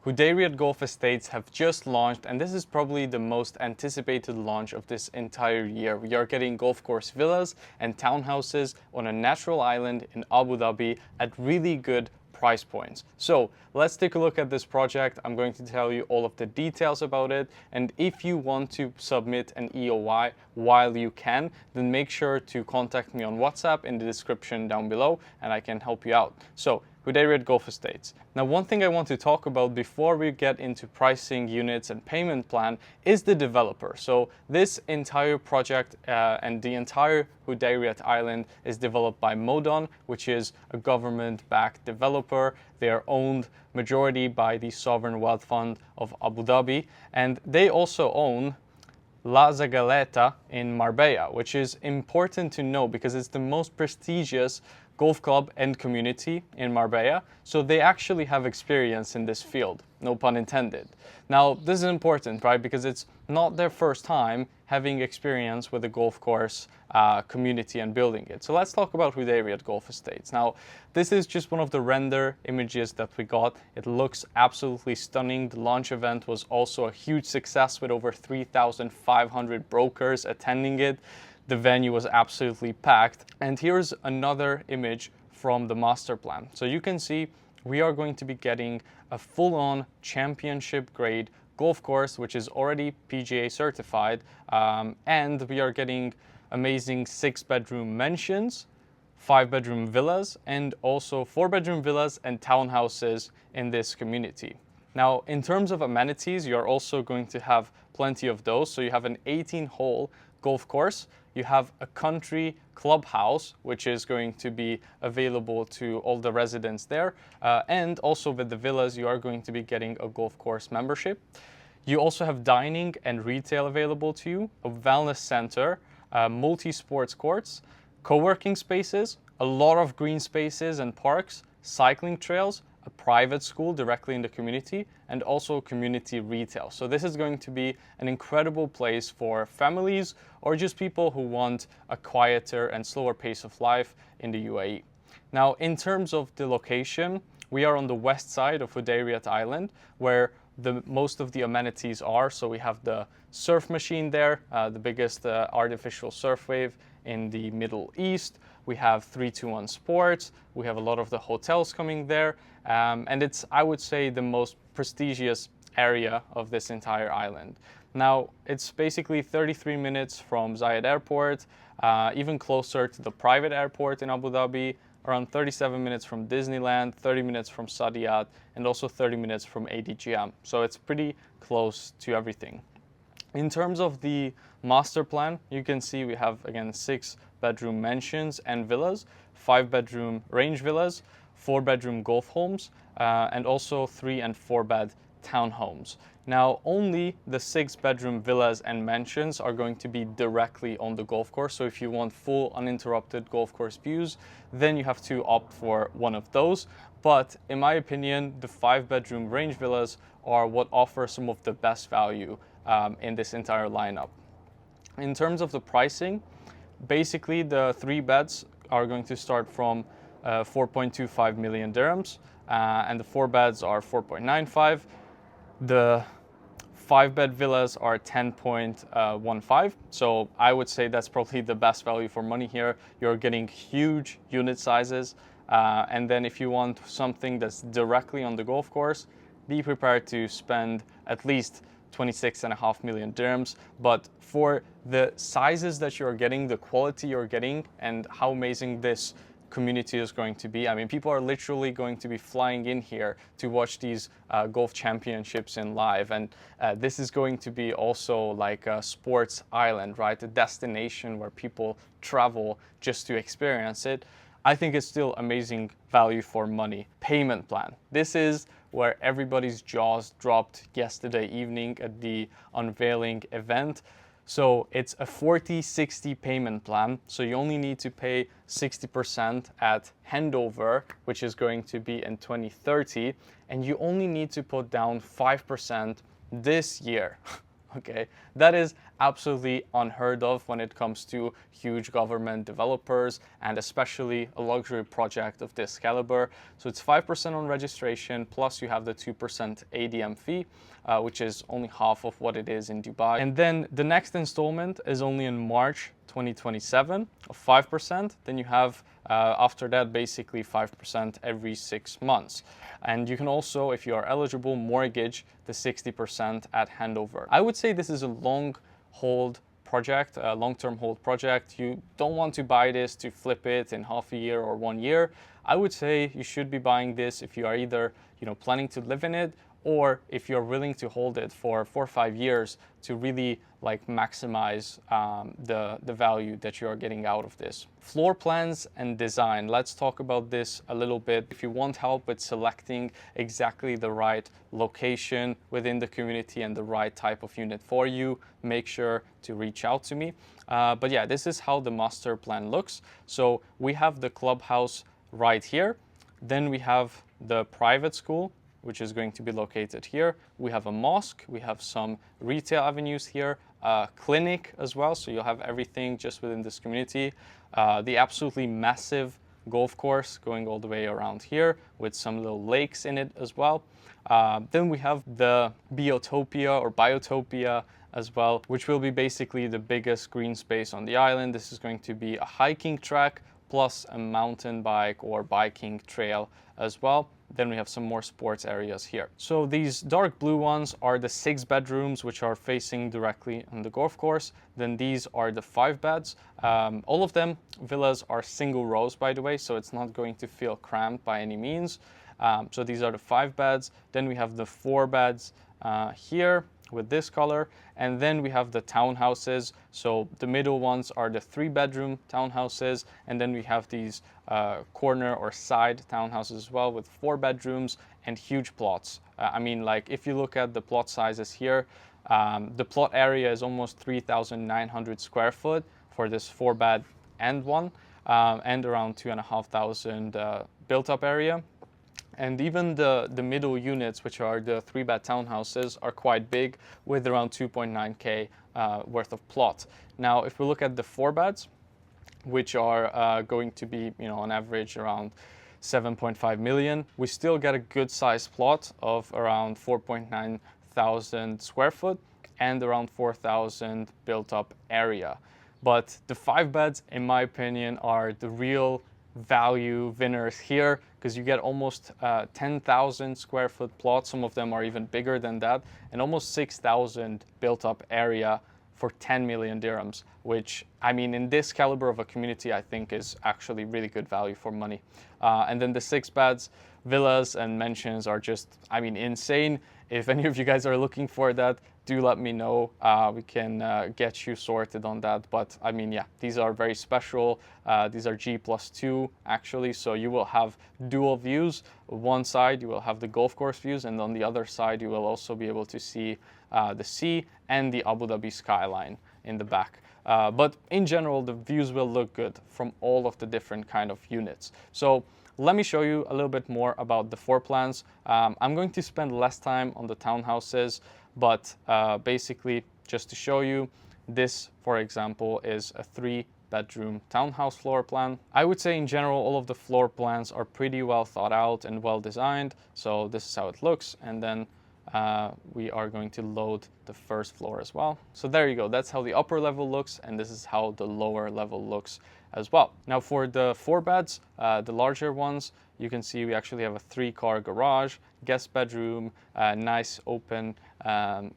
Hudayriyat Golf Estates have just launched, and this is probably the most anticipated launch of this entire year. We are getting golf course villas and townhouses on a natural island in Abu Dhabi at really good price points. So let's take a look at this project. I'm going to tell you all of the details about it, and if you want to submit an EOI while you can, then make sure to contact me on WhatsApp in the description down below and I can help you out. So Hudayriyat Golf Estates. Now, one thing I want to talk about before we get into pricing, units and payment plan is the developer. So this entire project and the entire Hudayriyat Island is developed by Modon, which is a government-backed developer. They are owned majority by the Sovereign Wealth Fund of Abu Dhabi, and they also own La Zagaleta in Marbella, which is important to know because it's the most prestigious golf club and community in Marbella, so they actually have experience in this field, no pun intended. Now, this is important, right, because it's not their first time having experience with the golf course community and building it. So let's talk about Hudayriyat Golf Estates. Now, this is just one of the render images that we got. It looks absolutely stunning. The launch event was also a huge success with over 3,500 brokers attending it. The venue was absolutely packed. And here's another image from the master plan. So you can see we are going to be getting a full-on championship grade golf course, which is already PGA certified. And we are getting amazing 6-bedroom mansions, 5-bedroom villas, and also 4-bedroom villas and townhouses in this community. Now, in terms of amenities, you're also going to have plenty of those. So you have an 18-hole golf course. You have a country clubhouse, which is going to be available to all the residents there. And also with the villas, you are going to be getting a golf course membership. You also have dining and retail available to you, a wellness center, multi-sports courts, co-working spaces, a lot of green spaces and parks, cycling trails, a private school directly in the community, and also community retail. So this is going to be an incredible place for families or just people who want a quieter and slower pace of life in the UAE. Now, in terms of the location, we are on the west side of Hudayriyat Island, where most of the amenities are. So we have the surf machine there, the biggest artificial surf wave in the Middle East. We have 321 Sports. We have a lot of the hotels coming there. And it's, I would say, the most prestigious area of this entire island. Now, it's basically 33 minutes from Zayed Airport, even closer to the private airport in Abu Dhabi, around 37 minutes from Disneyland, 30 minutes from Saadiyat, and also 30 minutes from ADGM. So it's pretty close to everything. In terms of the master plan, you can see we have, again, 6-bedroom mansions and villas, 5-bedroom range villas, 4-bedroom golf homes, and also 3- and 4-bed townhomes. Now, only the 6-bedroom villas and mansions are going to be directly on the golf course. So if you want full uninterrupted golf course views, then you have to opt for one of those. But in my opinion, the 5-bedroom range villas are what offer some of the best value in this entire lineup. In terms of the pricing, basically the 3 beds are going to start from 4.25 million dirhams, and the 4 beds are 4.95. The 5-bed villas are 10.15. So I would say that's probably the best value for money here. You're getting huge unit sizes. And then if you want something that's directly on the golf course, be prepared to spend at least 26.5 million dirhams. But for the sizes that you're getting, the quality you're getting, and how amazing this community is going to be. I mean, people are literally going to be flying in here to watch these golf championships in live. And this is going to be also like a sports island, right? A destination where people travel just to experience it. I think it's still amazing value for money. Payment plan. This is where everybody's jaws dropped yesterday evening at the unveiling event. So it's a 40-60 payment plan. So you only need to pay 60% at handover, which is going to be in 2030. And you only need to put down 5% this year. Okay, that is absolutely unheard of when it comes to huge government developers, and especially a luxury project of this caliber. So it's 5% on registration, plus you have the 2% ADM fee, which is only half of what it is in Dubai. And then the next installment is only in March 2027 of 5%. Then you have after that basically 5% every 6 months. And you can also, if you are eligible, mortgage the 60% at handover. I would say this is a long-term hold project. You don't want to buy this to flip it in half a year or 1 year. I would say you should be buying this if you are either planning to live in it, or if you're willing to hold it for 4 or 5 years to really maximize the value that you are getting out of this. Floor plans and design. Let's talk about this a little bit. If you want help with selecting exactly the right location within the community and the right type of unit for you, make sure to reach out to me. But yeah, this is how the master plan looks. So we have the clubhouse right here. Then we have the private school, which is going to be located here. We have a mosque, we have some retail avenues here, a clinic as well, so you'll have everything just within this community. The absolutely massive golf course going all the way around here with some little lakes in it as well. Then we have the Biotopia as well, which will be basically the biggest green space on the island. This is going to be a hiking track plus a mountain bike or biking trail as well. Then we have some more sports areas here. So these dark blue ones are the 6 bedrooms, which are facing directly on the golf course. Then these are the 5 beds. All of them villas are single rows, by the way, so it's not going to feel cramped by any means. So these are the 5 beds. Then we have the 4 beds here with this color, and then we have the townhouses. So the middle ones are the 3-bedroom townhouses, and then we have these corner or side townhouses as well with 4 bedrooms and huge plots. If you look at the plot sizes here, the plot area is almost 3,900 square foot for this 4-bed and one, and around 2,500 built-up area. And even the middle units, which are the 3-bed townhouses, are quite big with around 2.9K worth of plot. Now, if we look at the 4 beds, which are going to be, on average around 7.5 million, we still get a good sized plot of around 4.9 thousand square foot and around 4,000 built up area. But the 5 beds, in my opinion, are the real value winners here, because you get almost 10,000 square foot plots. Some of them are even bigger than that, and almost 6,000 built up area for 10 million dirhams, which in this caliber of a community, I think is actually really good value for money. And then the 6 beds, villas and mansions are just, insane. If any of you guys are looking for that, do let me know. We can get you sorted on that. But these are very special. These are G+2 actually, so you will have dual views. One side you will have the golf course views, and on the other side you will also be able to see the sea and the Abu Dhabi skyline in the back. But in general, the views will look good from all of the different kind of units. So let me show you a little bit more about the floor plans. I'm going to spend less time on the townhouses, but basically just to show you, this, for example, is a 3-bedroom townhouse floor plan. I would say in general, all of the floor plans are pretty well thought out and well designed. So this is how it looks. And then we are going to load the first floor as well. So there you go. That's how the upper level looks, and this is how the lower level looks as well. Now for the 4 beds, the larger ones, you can see we actually have a 3-car garage, guest bedroom, nice open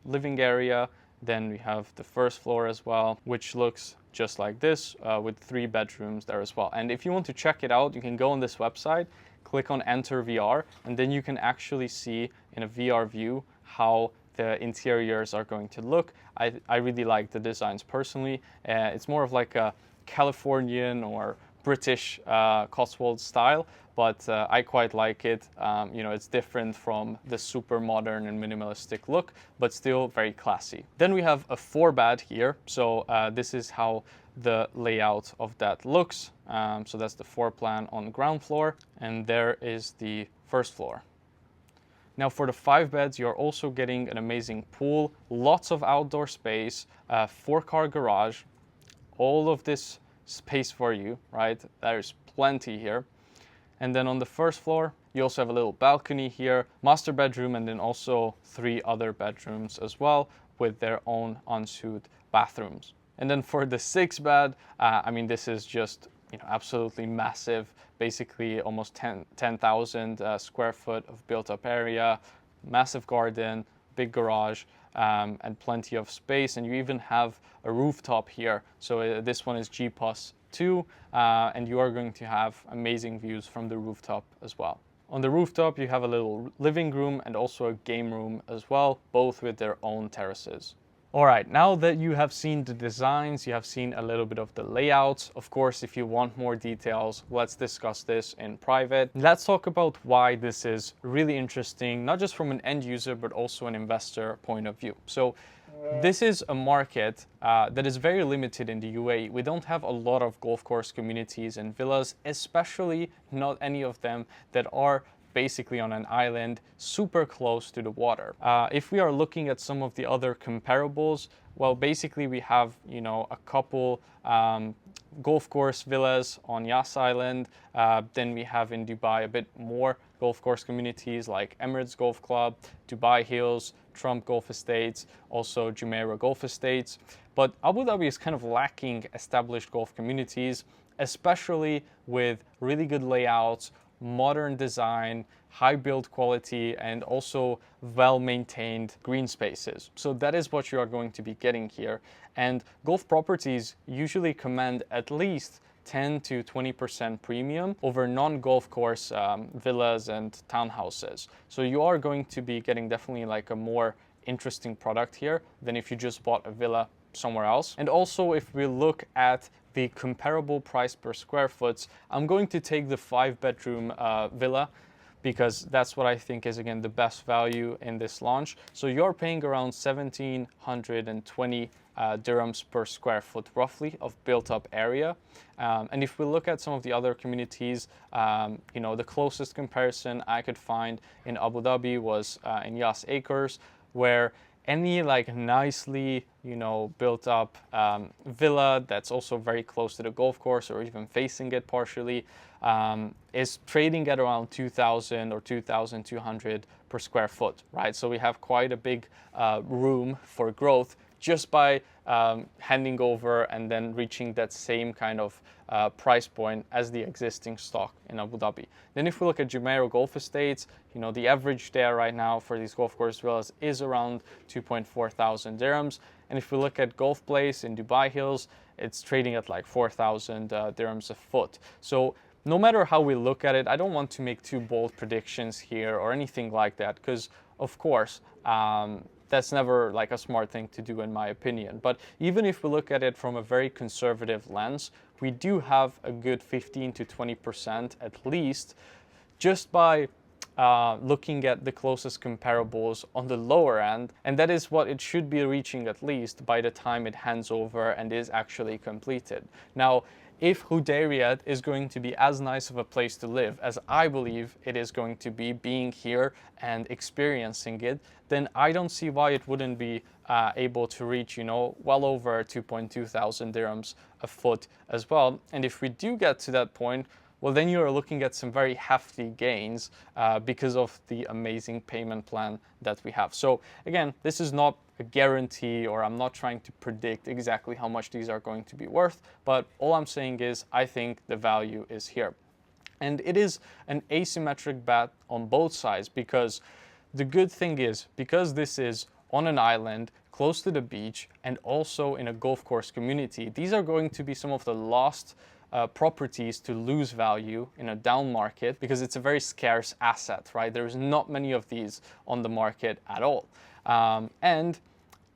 living area. Then we have the first floor as well, which looks just like this with 3 bedrooms there as well. And if you want to check it out, you can go on this website, click on Enter VR, and then you can actually see in a VR view how the interiors are going to look. I really like the designs personally. It's more of like a Californian or British Cotswold style, but I quite like it. It's different from the super modern and minimalistic look, but still very classy. Then we have a 4-bed here. So this is how the layout of that looks. So that's the floor plan on the ground floor, and there is the first floor. Now for the 5 beds, you're also getting an amazing pool, lots of outdoor space, 4-car garage, all of this space for you, right? There's plenty here. And then on the first floor, you also have a little balcony here, master bedroom, and then also 3 other bedrooms as well with their own ensuite bathrooms. And then for the 6 bed, I mean, this is just, you know, absolutely massive, basically almost 10,000 square foot of built up area, massive garden, big garage, and plenty of space. And you even have a rooftop here. So this one is G plus 2, and you are going to have amazing views from the rooftop as well. On the rooftop, you have a little living room and also a game room as well, both with their own terraces. All right, now that you have seen the designs, you have seen a little bit of the layouts. Of course, if you want more details, let's discuss this in private. Let's talk about why this is really interesting, not just from an end user, but also an investor point of view. So this is a market that is very limited in the UAE. We don't have a lot of golf course communities and villas, especially not any of them that are basically on an island super close to the water. If we are looking at some of the other comparables, well, basically we have, you know, a couple golf course villas on Yas Island. Then we have in Dubai a bit more golf course communities like Emirates Golf Club, Dubai Hills, Trump Golf Estates, also Jumeirah Golf Estates. But Abu Dhabi is kind of lacking established golf communities, especially with really good layouts, modern design, high build quality, and also well-maintained green spaces. So that is what you are going to be getting here. And golf properties usually command at least 10 to 20% premium over non-golf course villas and townhouses. So you are going to be getting definitely like a more interesting product here than if you just bought a villa somewhere else. And also if we look at the comparable price per square foot, I'm going to take the 5-bedroom villa because that's what I think is, again, the best value in this launch. So you're paying around 1,720 dirhams per square foot roughly of built up area. And if we look at some of the other communities, you know, the closest comparison I could find in Abu Dhabi was in Yas Acres, where any like nicely, you know, built up villa that's also very close to the golf course or even facing it partially is trading at around 2,000 or 2,200 per square foot, right? So we have quite a big room for growth just by handing over and then reaching that same kind of price point as the existing stock in Abu Dhabi. Then if we look at Jumeirah Golf Estates, you know, the average there right now for these golf course villas is around 2.4 thousand dirhams. And if we look at Golf Place in Dubai Hills, it's trading at like 4,000 dirhams a foot. So no matter how we look at it, I don't want to make too bold predictions here or anything like that, because of course, that's never like a smart thing to do in my opinion. But even if we look at it from a very conservative lens, we do have a good 15 to 20% at least just by looking at the closest comparables on the lower end. And that is what it should be reaching at least by the time it hands over and is actually completed. Now, if Hudayriyat is going to be as nice of a place to live as I believe it is going to be being here and experiencing it, then I don't see why it wouldn't be able to reach, you know, well over 2.2 thousand dirhams a foot as well. And if we do get to that point, well, then you're looking at some very hefty gains because of the amazing payment plan that we have. So again, this is not a guarantee, or I'm not trying to predict exactly how much these are going to be worth, but all I'm saying is I think the value is here. And it is an asymmetric bet on both sides, because the good thing is, because this is on an island close to the beach and also in a golf course community, these are going to be some of the last properties to lose value in a down market, because it's a very scarce asset, right? There's not many of these on the market at all. And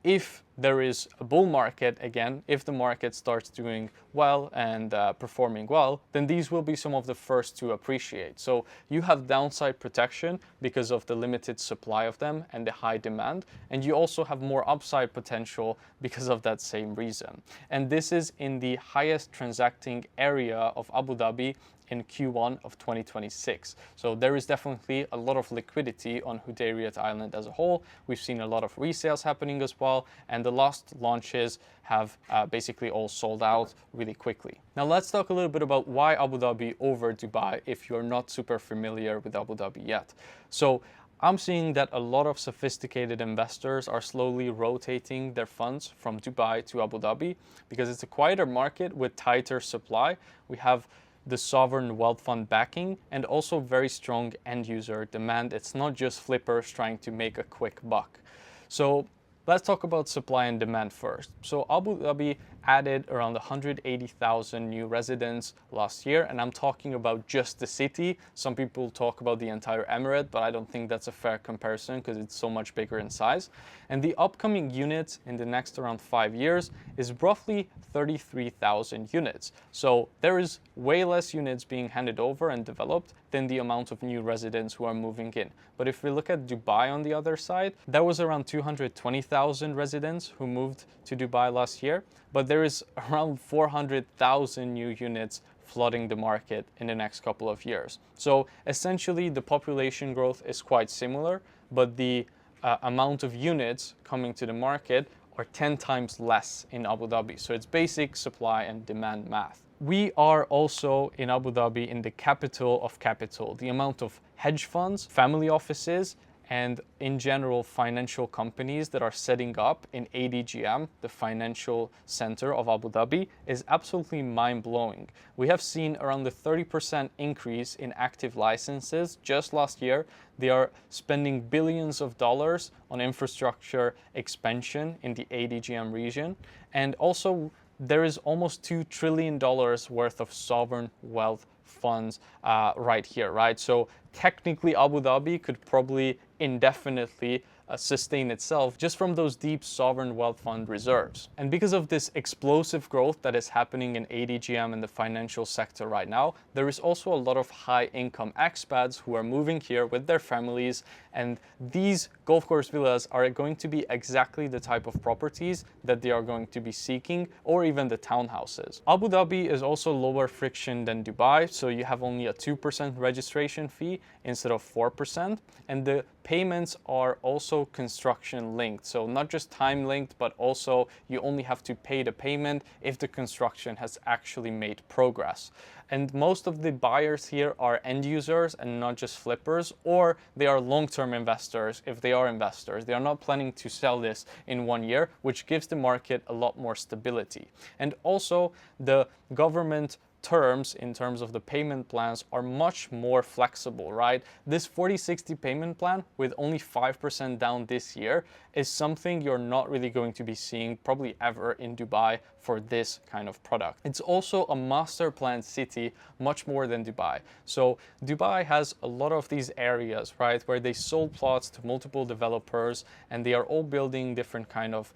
if there is a bull market again, if the market starts doing well and performing well, then these will be some of the first to appreciate. So you have downside protection because of the limited supply of them and the high demand, and you also have more upside potential because of that same reason. And this is in the highest transacting area of Abu Dhabi in Q1 of 2026. So there is definitely a lot of liquidity on Hudayriyat Island as a whole. We've seen a lot of resales happening as well, and the last launches have basically all sold out really quickly. Now let's talk a little bit about why Abu Dhabi over Dubai if you're not super familiar with Abu Dhabi yet. So I'm seeing that a lot of sophisticated investors are slowly rotating their funds from Dubai to Abu Dhabi because it's a quieter market with tighter supply. We have the sovereign wealth fund backing and also very strong end user demand. It's not just flippers trying to make a quick buck. So let's talk about supply and demand first. So Abu Dhabi added around 180,000 new residents last year, and I'm talking about just the city. Some people talk about the entire emirate, but I don't think that's a fair comparison because it's so much bigger in size. And the upcoming units in the next around 5 years is roughly 33,000 units. So there is way less units being handed over and developed than the amount of new residents who are moving in. But if we look at Dubai on the other side, there was around 220,000 residents who moved to Dubai last year, but there is around 400,000 new units flooding the market in the next couple of years. So essentially the population growth is quite similar, but the amount of units coming to the market are 10 times less in Abu Dhabi. So it's basic supply and demand math. We are also in Abu Dhabi in the capital of capital. The amount of hedge funds, family offices, and in general financial companies that are setting up in ADGM, the financial center of Abu Dhabi, is absolutely mind-blowing. We have seen around the 30% increase in active licenses just last year. They are spending billions of dollars on infrastructure expansion in the ADGM region, and also there is almost $2 trillion worth of sovereign wealth funds right here, right? So technically Abu Dhabi could probably indefinitely sustain itself just from those deep sovereign wealth fund reserves. And because of this explosive growth that is happening in ADGM and the financial sector right now, there is also a lot of high income expats who are moving here with their families, and these golf course villas are going to be exactly the type of properties that they are going to be seeking, or even the townhouses. Abu Dhabi is also lower friction than Dubai, so you have only a 2% registration fee instead of 4%, and the payments are also construction linked. So not just time linked, but also you only have to pay the payment if the construction has actually made progress. And most of the buyers here are end users and not just flippers, or they are long-term investors if they are investors. They are not planning to sell this in 1 year, which gives the market a lot more stability. And also the government terms in terms of the payment plans are much more flexible, right? This 40-60 payment plan with only 5% down this year is something you're not really going to be seeing probably ever in Dubai for this kind of product. It's also a master planned city much more than Dubai. So Dubai has a lot of these areas, right, where they sold plots to multiple developers and they are all building different kind of,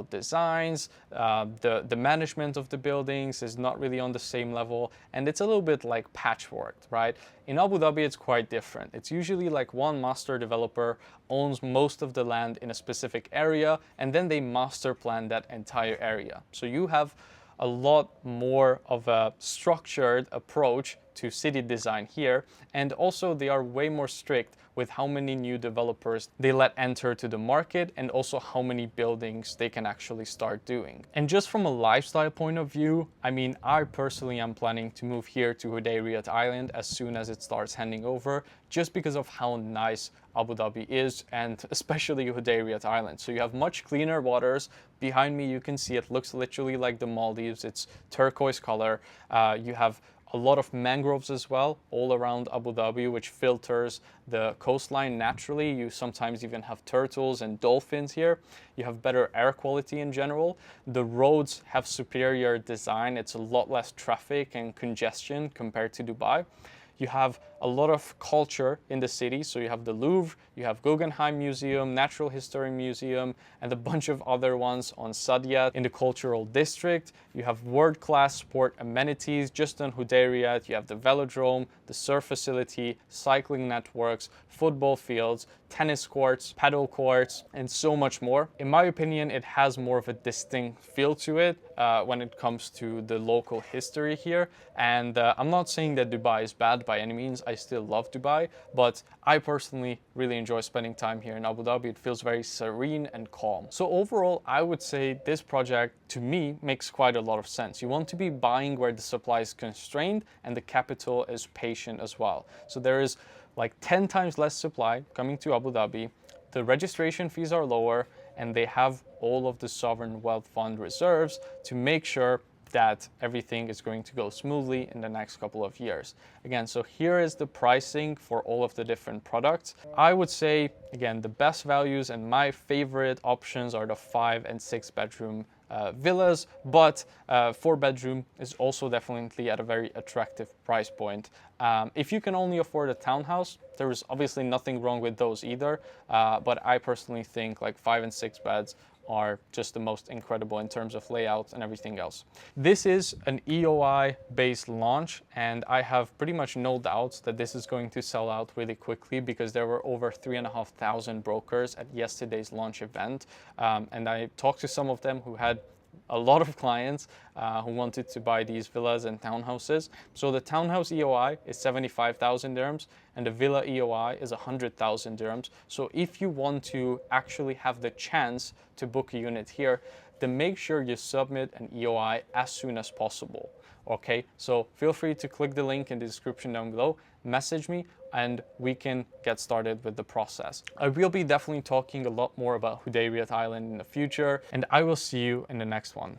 designs. The management of the buildings is not really on the same level, and it's a little bit like patchwork, right? In Abu Dhabi, it's quite different. It's usually like one master developer owns most of the land in a specific area, and then they master plan that entire area. So you have a lot more of a structured approach to city design here, and also they are way more strict with how many new developers they let enter to the market and also how many buildings they can actually start doing. And just from a lifestyle point of view, I personally am planning to move here to Hudayriyat Island as soon as it starts handing over, just because of how nice Abu Dhabi is, and especially Hudayriyat Island. So you have much cleaner waters. Behind me you can see it looks literally like the Maldives. It's turquoise color. You have a lot of mangroves as well all around Abu Dhabi, which filters the coastline naturally. You sometimes even have turtles and dolphins here. You have better air quality in general. The roads have superior design. It's a lot less traffic and congestion compared to Dubai. You have a lot of culture in the city. So you have the Louvre, you have Guggenheim Museum, Natural History Museum, and a bunch of other ones on Saadiyat in the cultural district. You have world-class sport amenities just on Hudayriyat. You have the velodrome, the surf facility, cycling networks, football fields, tennis courts, paddle courts, and so much more. In my opinion, it has more of a distinct feel to it when it comes to the local history here. And I'm not saying that Dubai is bad by any means. I still love Dubai, but I personally really enjoy spending time here in Abu Dhabi. It feels very serene and calm. So overall, I would say this project to me makes quite a lot of sense. You want to be buying where the supply is constrained and the capital is patient as well. So there is like 10 times less supply coming to Abu Dhabi. The registration fees are lower, and they have all of the sovereign wealth fund reserves to make sure that everything is going to go smoothly in the next couple of years. Again, so here is the pricing for all of the different products. I would say, again, the best values and my favorite options are the 5 and 6 bedroom villas, but 4 bedroom is also definitely at a very attractive price point. If you can only afford a townhouse, there is obviously nothing wrong with those either, but I personally think like 5 and 6 beds are just the most incredible in terms of layout and everything else. This is an EOI based launch, and I have pretty much no doubts that this is going to sell out really quickly because there were over 3,500 brokers at yesterday's launch event, and I talked to some of them who had a lot of clients who wanted to buy these villas and townhouses. So the townhouse EOI is 75,000 dirhams and the villa EOI is 100,000 dirhams. So if you want to actually have the chance to book a unit here, then make sure you submit an EOI as soon as possible. Okay, so feel free to click the link in the description down below, message me, and we can get started with the process. I will be definitely talking a lot more about Hudayriyat Island in the future, and I will see you in the next one.